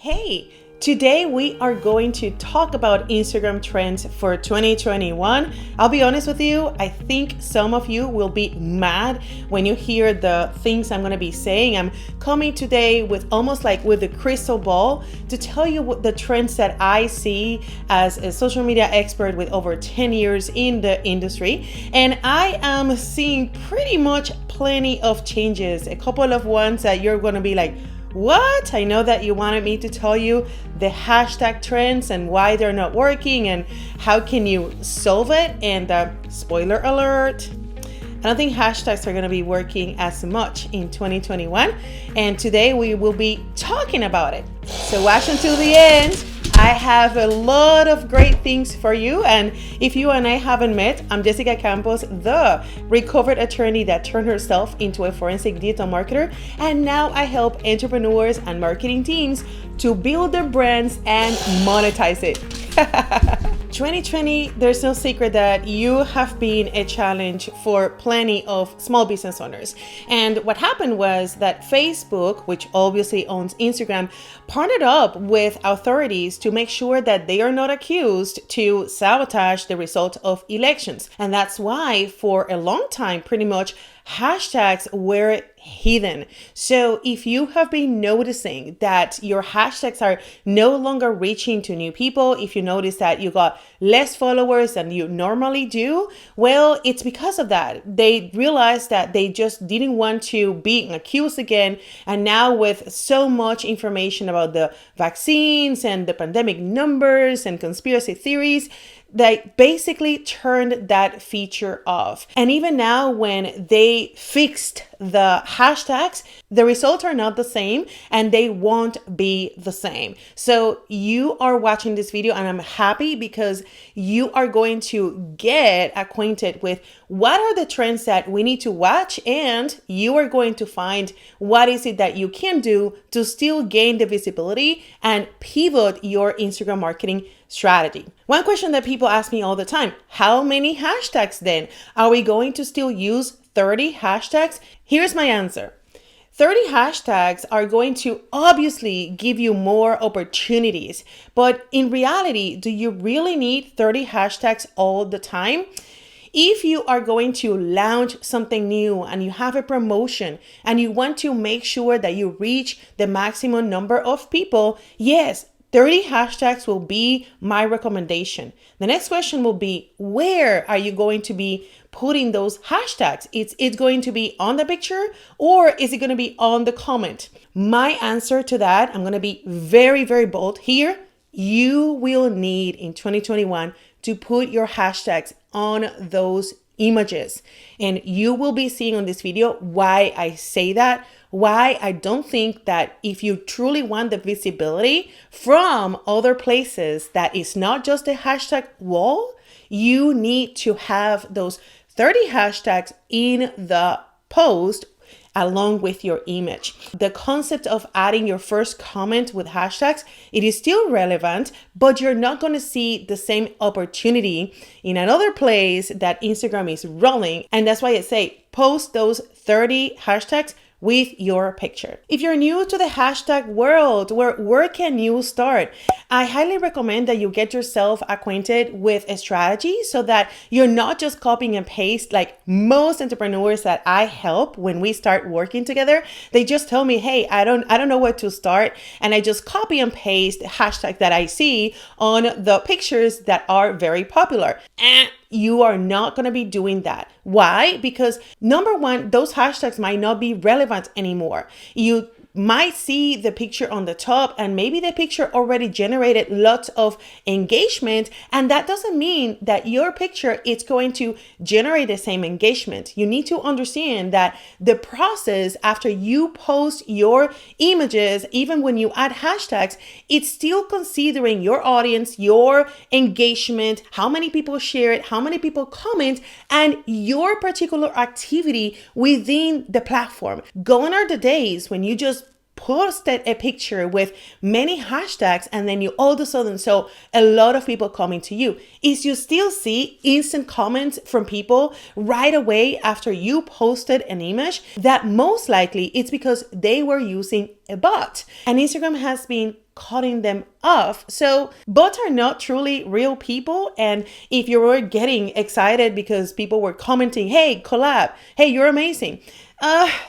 Hey, today we are going to talk about Instagram trends for 2021. I'll be honest with you, I think some of you will be mad when you hear the things I'm going to be saying. I'm coming today with almost like with a crystal ball to tell you what the trends that I see as a social media expert with over 10 years in the industry. And I am seeing pretty much plenty of changes, a couple of ones that you're going to be like, what? I know that you wanted me to tell you the hashtag trends and why they're not working and how can you solve it. And spoiler alert, I don't think hashtags are going to be working as much in 2021. And today we will be talking about it. So watch until the end. I have a lot of great things for you. And if you and I haven't met, I'm Jessica Campos, the recovered attorney that turned herself into a forensic digital marketer. And now I help entrepreneurs and marketing teams to build their brands and monetize it. 2020, there's no secret that you have been a challenge for plenty of small business owners. And what happened was that Facebook, which obviously owns Instagram, partnered up with authorities to make sure that they are not accused to sabotage the result of elections. And that's why for a long time, pretty much, hashtags were hidden. So if you have been noticing that your hashtags are no longer reaching to new people, if you notice that you got less followers than you normally do, well, it's because of that. They realized that they just didn't want to be accused again. And now with so much information about the vaccines and the pandemic numbers and conspiracy theories, they basically turned that feature off. And even now when they fixed the hashtags, the results are not the same and they won't be the same. So you are watching this video and I'm happy because you are going to get acquainted with what are the trends that we need to watch, and you are going to find what is it that you can do to still gain the visibility and pivot your Instagram marketing strategy. One question that people ask me all the time, how many hashtags then? Are we going to still use 30 hashtags? Here's my answer. 30 hashtags are going to obviously give you more opportunities, but in reality, do you really need 30 hashtags all the time? If you are going to launch something new and you have a promotion and you want to make sure that you reach the maximum number of people, yes, 30 hashtags will be my recommendation. The next question will be, where are you going to be putting those hashtags? It's going to be on the picture or is it going to be on the comment? My answer to that, I'm going to be very, very bold here. You will need in 2021 to put your hashtags on those images. And you will be seeing on this video why I say that, why I don't think that if you truly want the visibility from other places, that is not just a hashtag wall, you need to have those 30 hashtags in the post along with your image. The concept of adding your first comment with hashtags, it is still relevant, but you're not going to see the same opportunity in another place that Instagram is rolling. And that's why I say post those 30 hashtags with your picture. If you're new to the hashtag world, where can you start? I highly recommend that you get yourself acquainted with a strategy so that you're not just copying and paste like most entrepreneurs that I help when we start working together. They just tell me, hey, I don't know where to start. And I just copy and paste the hashtag that I see on the pictures that are very popular. You are not going to be doing that. Why? Because number one, those hashtags might not be relevant anymore. You might see the picture on the top and maybe the picture already generated lots of engagement, and that doesn't mean that your picture is going to generate the same engagement. You need to understand that the process after you post your images, even when you add hashtags, it's still considering your audience, your engagement, how many people share it, how many people comment, and your particular activity within the platform. Gone are the days when you just posted a picture with many hashtags and then you all of a sudden saw a lot of people coming to you. Is you still see instant comments from people right away after you posted an image, that most likely it's because they were using a bot. And Instagram has been cutting them off. So bots are not truly real people. And if you were getting excited because people were commenting, hey, collab, hey, you're amazing,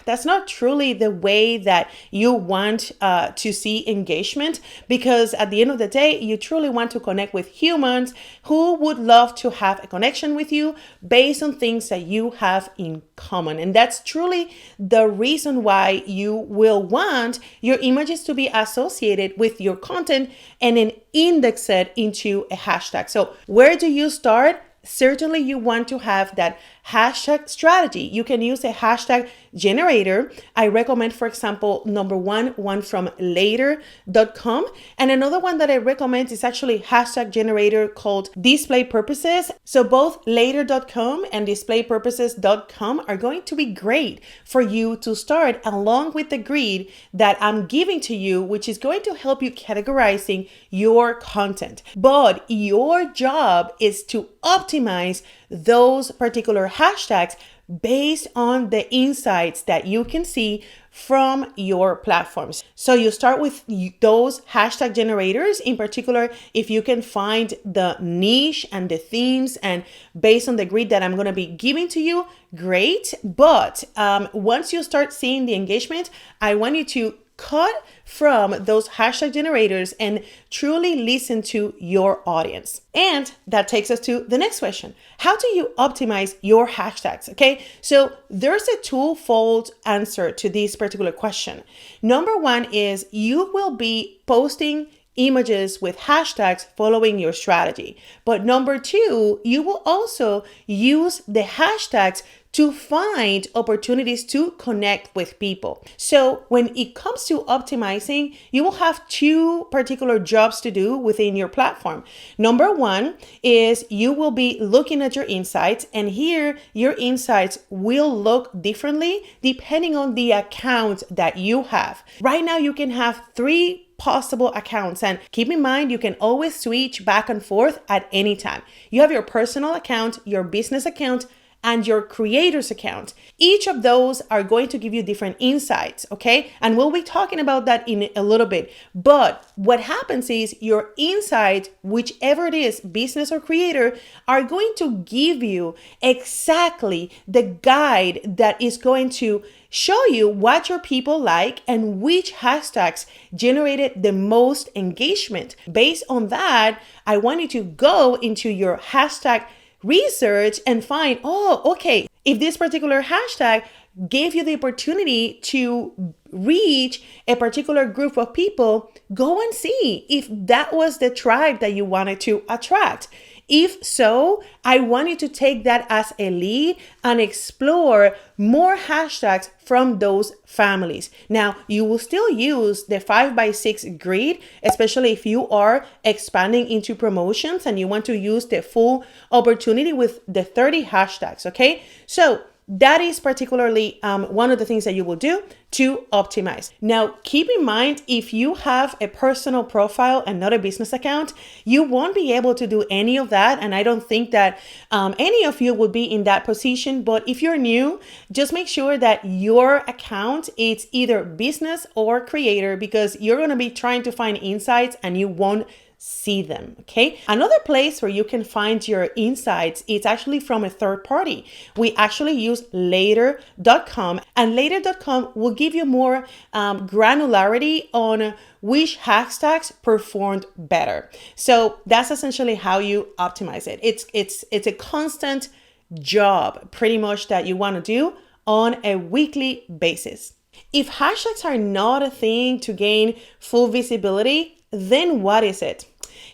that's not truly the way that you want to see engagement, because at the end of the day, you truly want to connect with humans who would love to have a connection with you based on things that you have in common. And that's truly the reason why you will want your images to be associated with your content and then index it into a hashtag. So where do you start? Certainly you want to have that hashtag strategy. You can use a hashtag generator. I recommend, for example, number one from later.com. And another one that I recommend is actually hashtag generator called display purposes. So both later.com and displaypurposes.com are going to be great for you to start, along with the grid that I'm giving to you, which is going to help you categorizing your content. But your job is to optimize those particular hashtags based on the insights that you can see from your platforms. So you start with those hashtag generators. In particular, if you can find the niche and the themes, and based on the grid that I'm going to be giving to you, great. But once you start seeing the engagement, I want you to cut from those hashtag generators and truly listen to your audience. And that takes us to the next question. How do you optimize your hashtags? Okay, so there's a twofold answer to this particular question. Number one is you will be posting images with hashtags following your strategy. But number two, you will also use the hashtags to find opportunities to connect with people. So when it comes to optimizing, you will have two particular jobs to do within your platform. Number one is you will be looking at your insights, and here your insights will look differently depending on the account that you have. Right now, you can have 3 possible accounts, and keep in mind you can always switch back and forth at any time. You have your personal account, your business account, and your creator's account. Each of those are going to give you different insights, okay? And we'll be talking about that in a little bit. But what happens is your insight, whichever it is, business or creator, are going to give you exactly the guide that is going to show you what your people like and which hashtags generated the most engagement. Based on that, I want you to go into your hashtag research and find, oh, okay, if this particular hashtag gave you the opportunity to reach a particular group of people, go and see if that was the tribe that you wanted to attract. If so, I want you to take that as a lead and explore more hashtags from those families. Now, you will still use the 5x6 grid, especially if you are expanding into promotions and you want to use the full opportunity with the 30 hashtags, okay? So that is particularly one of the things that you will do to optimize. Now, keep in mind, if you have a personal profile and not a business account, you won't be able to do any of that. And I don't think that any of you would be in that position. But if you're new, just make sure that your account is either business or creator, because you're going to be trying to find insights and you won't see them, okay? Another place where you can find your insights is actually from a third party. We actually use later.com, and later.com will give you more granularity on which hashtags performed better. So that's essentially how you optimize it. It's a constant job pretty much that you want to do on a weekly basis. If hashtags are not a thing to gain full visibility, then what is it?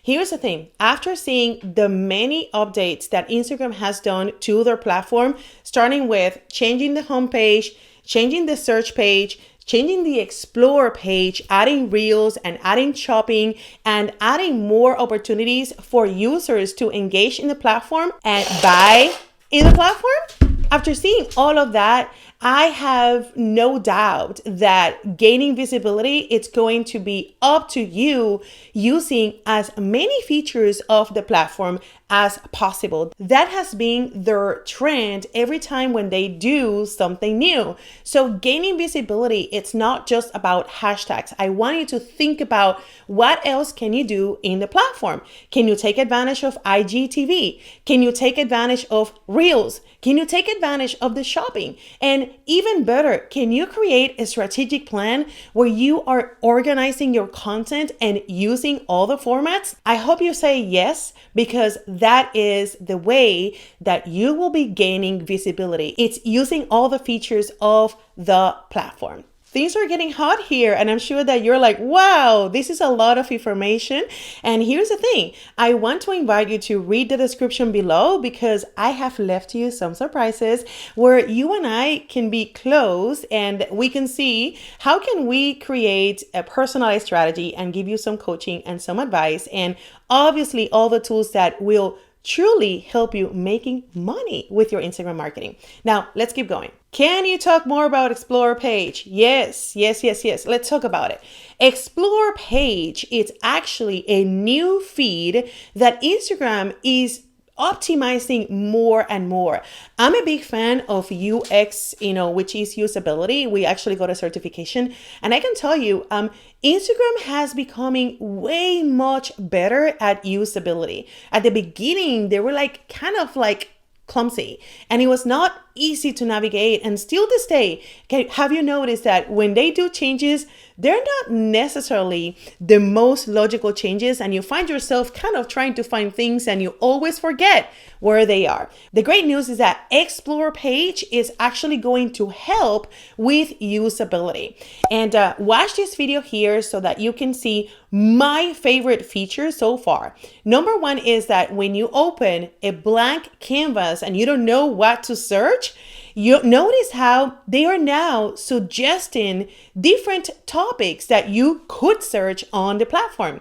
Here's the thing. After seeing the many updates that Instagram has done to their platform, starting with changing the homepage, changing the search page, changing the explore page, adding reels and adding shopping, and adding more opportunities for users to engage in the platform and buy in the platform. After seeing all of that, I have no doubt that gaining visibility, it's going to be up to you using as many features of the platform as possible. That has been their trend every time when they do something new. So gaining visibility, it's not just about hashtags. I want you to think about what else can you do in the platform. Can you take advantage of IGTV? Can you take advantage of Reels? Can you take advantage of the shopping? And even better, can you create a strategic plan where you are organizing your content and using all the formats? I hope you say yes, because that is the way that you will be gaining visibility. It's using all the features of the platform. Things are getting hot here, and I'm sure that you're like, wow, this is a lot of information. And here's the thing. I want to invite you to read the description below, because I have left you some surprises where you and I can be close and we can see how can we create a personalized strategy and give you some coaching and some advice, and obviously all the tools that will truly help you making money with your Instagram marketing. Now, let's keep going. Can you talk more about Explore page? Yes. Let's talk about it. Explore page, it's actually a new feed that Instagram is optimizing more and more. I'm a big fan of UX, which is usability. We actually got a certification, and I can tell you, Instagram has becoming way much better at usability. At the beginning, they were kind of clumsy, and it was not easy to navigate. And still this day, have you noticed that when they do changes, they're not necessarily the most logical changes, and you find yourself kind of trying to find things and you always forget where they are. The great news is that Explore page is actually going to help with usability. And watch this video here so that you can see my favorite features so far. Number one is that when you open a blank canvas and you don't know what to search, you notice how they are now suggesting different topics that you could search on the platform.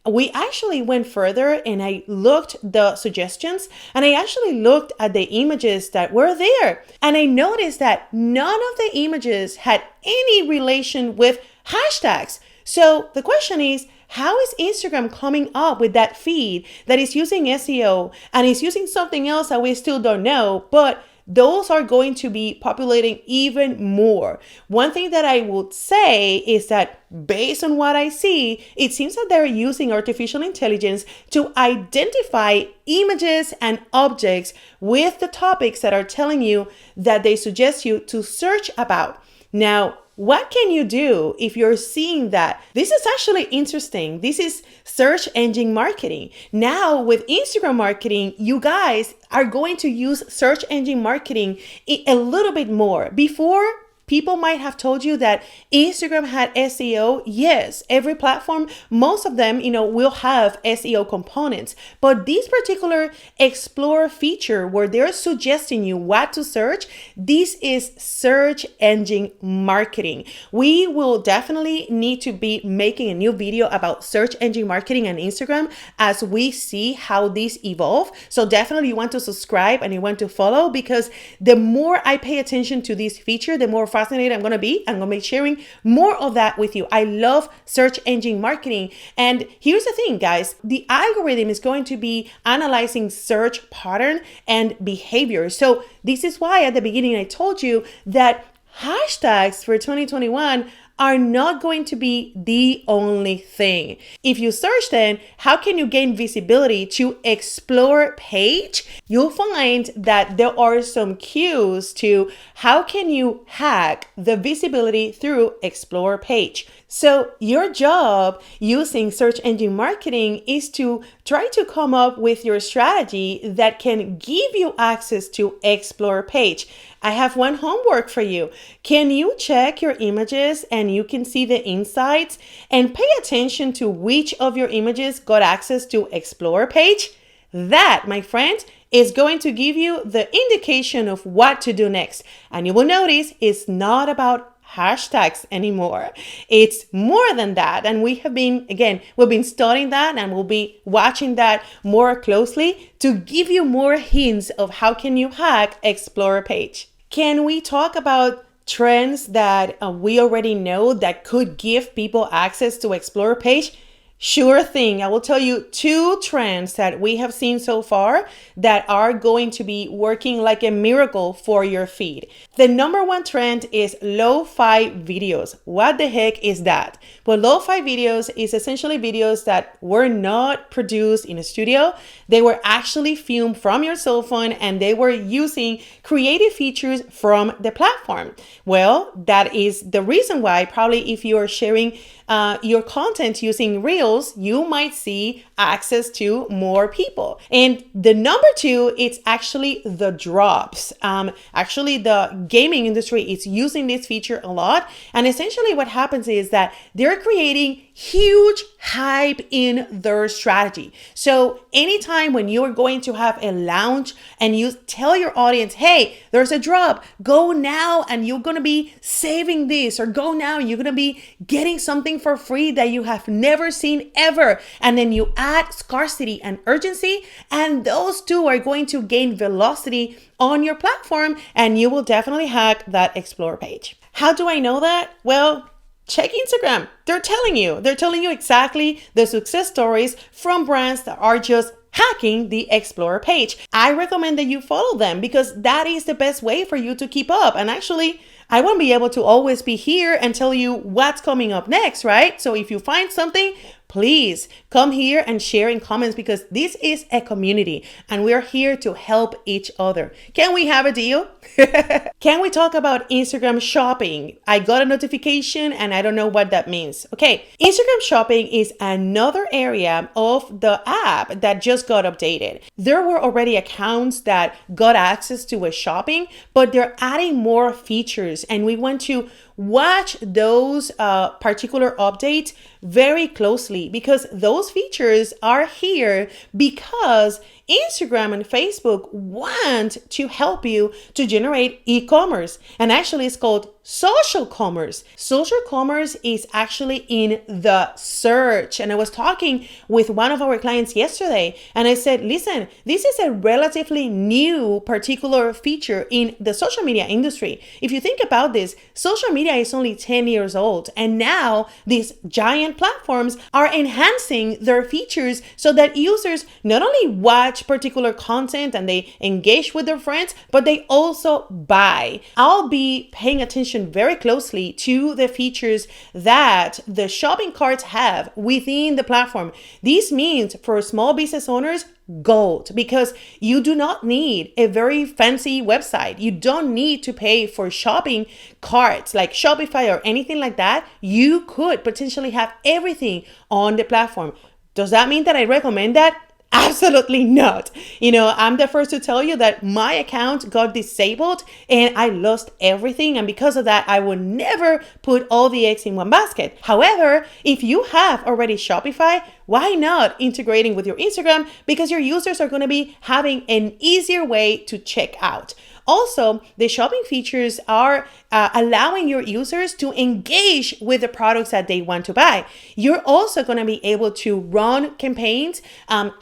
We actually went further and I looked the suggestions, and I actually looked at the images that were there. And I noticed that none of the images had any relation with hashtags. So the question is, how is Instagram coming up with that feed that is using SEO and is using something else that we still don't know, but those are going to be populating even more? One thing that I would say is that based on what I see, it seems that they're using artificial intelligence to identify images and objects with the topics that are telling you that they suggest you to search about. Now, what can you do if you're seeing that? This is actually interesting. This is search engine marketing. Now with Instagram marketing, you guys are going to use search engine marketing a little bit more. Before, people might have told you that Instagram had SEO. Yes, every platform, most of them, will have SEO components. But this particular Explore feature where they're suggesting you what to search, this is search engine marketing. We will definitely need to be making a new video about search engine marketing and Instagram as we see how these evolve. So definitely you want to subscribe and you want to follow, because the more I pay attention to this feature, the more fascinated I'm going to be. I'm going to be sharing more of that with you. I love search engine marketing. And here's the thing, guys, the algorithm is going to be analyzing search pattern and behavior. So this is why at the beginning I told you that hashtags for 2021 are not going to be the only thing. If you search then, how can you gain visibility to Explore page? You'll find that there are some cues to how can you hack the visibility through Explore page. So your job using search engine marketing is to try to come up with your strategy that can give you access to Explore page. I have one homework for you. Can you check your images and you can see the insights and pay attention to which of your images got access to Explore page? That, my friend, is going to give you the indication of what to do next. And you will notice it's not about hashtags anymore. It's more than that. And we've been studying that, and we'll be watching that more closely to give you more hints of how can you hack Explore page. Can we talk about trends that we already know that could give people access to Explore page? Sure thing. I will tell you 2 trends that we have seen so far that are going to be working like a miracle for your feed. The number 1 trend is lo-fi videos. What the heck is that? Well, lo-fi videos is essentially videos that were not produced in a studio. They were actually filmed from your cell phone and they were using creative features from the platform. Well, that is the reason why probably if you are sharing your content using Reels, you might see access to more people. And the number 2, it's actually the drops. Actually, the gaming industry is using this feature a lot. And essentially what happens is that they're creating huge hype in their strategy. So anytime when you are going to have a launch and you tell your audience, hey, there's a drop, go now and you're going to be saving this, or go now, you're going to be getting something for free that you have never seen ever. And then you add scarcity and urgency, and those 2 are going to gain velocity on your platform, and you will definitely hack that Explore page. How do I know that? Well, check Instagram. They're telling you exactly the success stories from brands that are just hacking the Explore page. I recommend that you follow them because that is the best way for you to keep up. And actually, I won't be able to always be here and tell you what's coming up next, right? So if you find something, please come here and share in comments because this is a community and we're here to help each other. Can we have a deal? Can we talk about Instagram shopping? I got a notification and I don't know what that means. Okay, Instagram shopping is another area of the app that just got updated. There were already accounts that got access to a shopping, but they're adding more features and we want to watch those particular updates very closely because those features are here because Instagram and Facebook want to help you to generate e-commerce. And actually it's called social commerce. Social commerce is actually in the search. And I was talking with one of our clients yesterday and I said, listen, this is a relatively new particular feature in the social media industry. If you think about this, social media is only 10 years old. And now these giant platforms are enhancing their features so that users not only watch particular content and they engage with their friends, but they also buy. I'll be paying attention very closely to the features that the shopping carts have within the platform. This means for small business owners, gold, because you do not need a very fancy website. You don't need to pay for shopping carts like Shopify or anything like that. You could potentially have everything on the platform. Does that mean that I recommend that? Absolutely not. I'm the first to tell you that my account got disabled and I lost everything. And because of that, I will never put all the eggs in one basket. However, if you have already Shopify, why not integrating with your Instagram? Because your users are going to be having an easier way to check out. Also, the shopping features are allowing your users to engage with the products that they want to buy. You're also going to be able to run campaigns,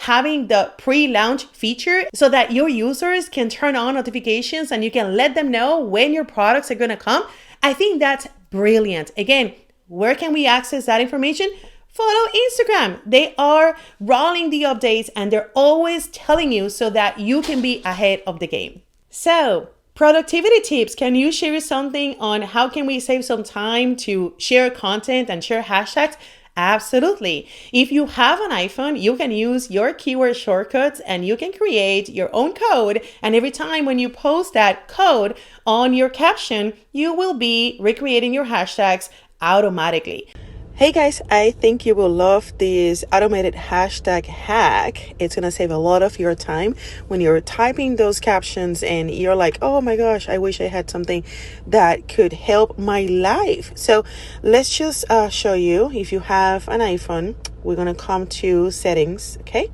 having the pre-launch feature so that your users can turn on notifications and you can let them know when your products are going to come. I think that's brilliant. Again, where can we access that information? Follow Instagram. They are rolling the updates and they're always telling you so that you can be ahead of the game. So, productivity tips. Can you share something on how can we save some time to share content and share hashtags? Absolutely. If you have an iPhone, you can use your keyword shortcuts and you can create your own code. And every time when you post that code on your caption, you will be recreating your hashtags automatically. Hey guys, I think you will love this automated hashtag hack. It's going to save a lot of your time when you're typing those captions and you're like, oh my gosh, I wish I had something that could help my life. So let's just show you. If you have an iPhone, we're going to come to settings, okay?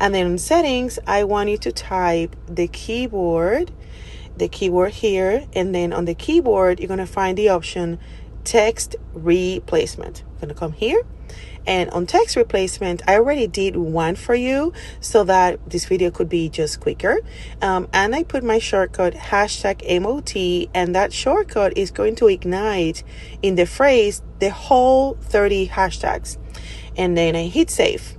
And then in settings, I want you to type the keyword here. And then on the keyboard, you're going to find the option text replacement. gonna come here. And on text replacement, I already did one for you so that this video could be just quicker. And I put my shortcut hashtag MOT, and that shortcut is going to ignite in the phrase the whole 30 hashtags. And then I hit save.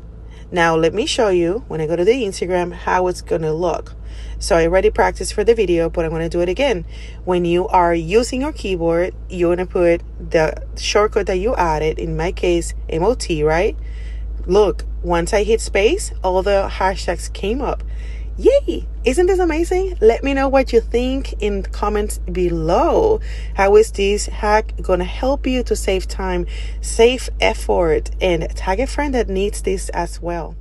Now let me show you when I go to the Instagram how it's gonna look. So I already practiced for the video, but I'm going to do it again. When you are using your keyboard, you're going to put the shortcut that you added, in my case, MOT, right? Look, once I hit space, all the hashtags came up. Yay! Isn't this amazing? Let me know what you think in the comments below. How is this hack going to help you to save time, save effort, and tag a friend that needs this as well?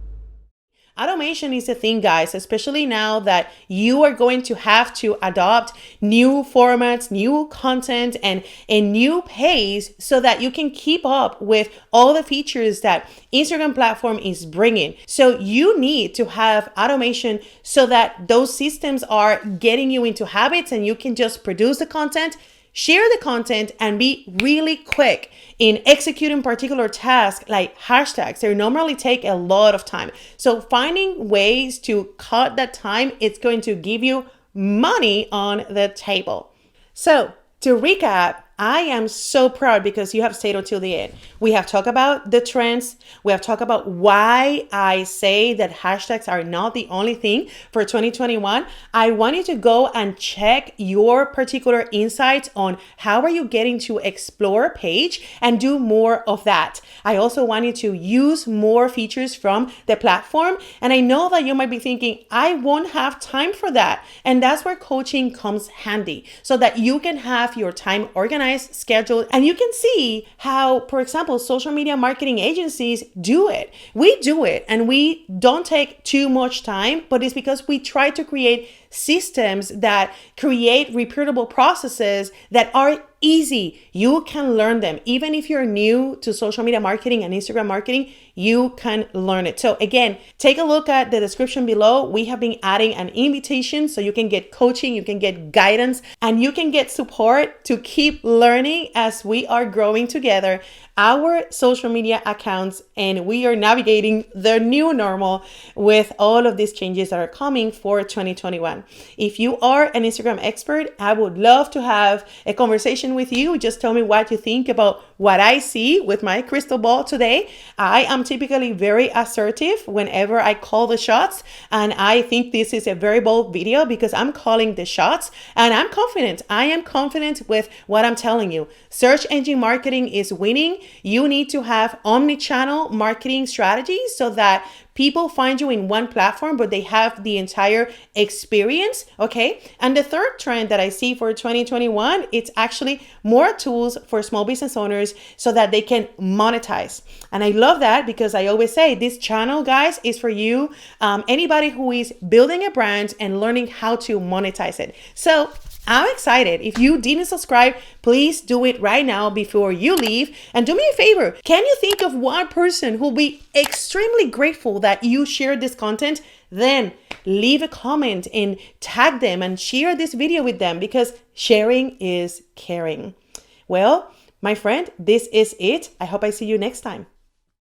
Automation is a thing, guys, especially now that you are going to have to adopt new formats, new content, and a new pace so that you can keep up with all the features that Instagram platform is bringing. So you need to have automation so that those systems are getting you into habits and you can just produce the content, share the content, and be really quick in executing particular tasks like hashtags. They normally take a lot of time. So finding ways to cut that time, it's going to give you money on the table. So to recap, I am so proud because you have stayed until the end. We have talked about the trends. We have talked about why I say that hashtags are not the only thing for 2021. I want you to go and check your particular insights on how are you getting to explore a page and do more of that. I also want you to use more features from the platform. And I know that you might be thinking, I won't have time for that. And that's where coaching comes handy so that you can have your time organized, scheduled, and you can see how, for example, social media marketing agencies do it. We do it and we don't take too much time, but it's because we try to create systems that create repeatable processes that are easy. You can learn them. Even if you're new to social media marketing and Instagram marketing, you can learn it. So again, take a look at the description below. We have been adding an invitation so you can get coaching, you can get guidance, and you can get support to keep learning as we are growing together our social media accounts, and we are navigating the new normal with all of these changes that are coming for 2021. If you are an Instagram expert, I would love to have a conversation with you. Just tell me what you think about what I see with my crystal ball today. I am typically very assertive whenever I call the shots, and I think this is a very bold video because I'm calling the shots and I'm confident. I am confident with what I'm telling you. Search engine marketing is winning. You need to have omni-channel marketing strategies so that people find you in one platform, but they have the entire experience, okay? And the third trend that I see for 2021, it's actually more tools for small business owners so that they can monetize. And I love that because I always say this channel, guys, is for you, anybody who is building a brand and learning how to monetize it. So I'm excited. If you didn't subscribe, please do it right now before you leave. And do me a favor. Can you think of one person who'll be extremely grateful that you shared this content? Then leave a comment and tag them and share this video with them because sharing is caring. Well, my friend, this is it. I hope I see you next time.